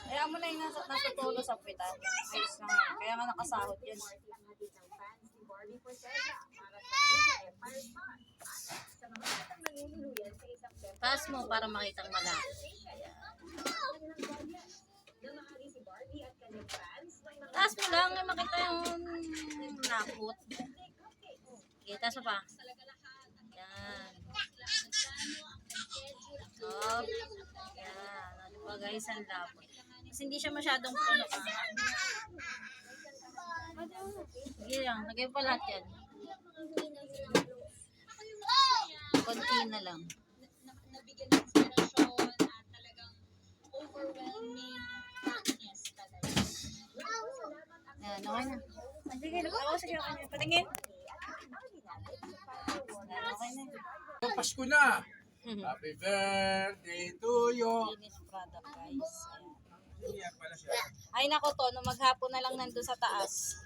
Kaya mo na yung nasa tulo sa pitan. Ayos na nga. Kaya nga nakasahod yun. Taas mo para makitang malaki. Taas mo lang, makita yung napot. Okay, taas mo pa. Yan. Up. Yan. Ano pa guys, ang lapot. Kasi hindi siya masyadong puno pa. Sige lang, lagay pa lahat yan. Konti na lang. Nabigyan ng inspirasyon at talagang overwhelming happiness talaga. Ayan, okay na. Sige, sige, okay na. Patingin. Ayan, okay na. Pasko na! Happy birthday to you! Linis product, guys. Ayan. Iyan pala siya. Ay, nako to, no, maghapon na lang nandun sa taas.